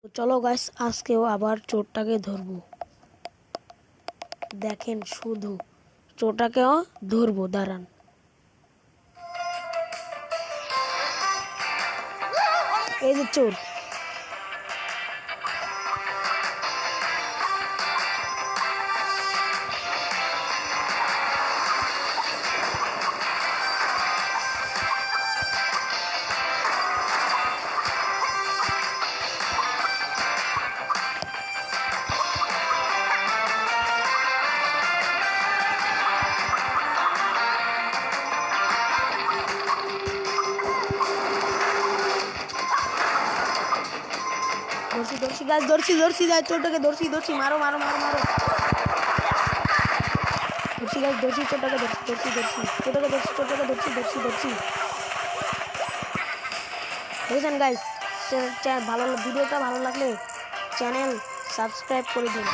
চলো গাইস, আজকেও আবার চোরটাকে ধরবো। দেখেন শুধু চোরটাকেও ধরবো, দাঁড়ান। এই যে চোর। ধরছি গাছ, ধরছি গাছ, চোরটাকে ধরছি, মারো মারো মারো মারো। ধরছি গাছ, ধরছি চোরটাকে, ধরছি। দেখেছেন গাইস, ভালো ভিডিওটা ভালো লাগলে চ্যানেল সাবস্ক্রাইব করে দিন।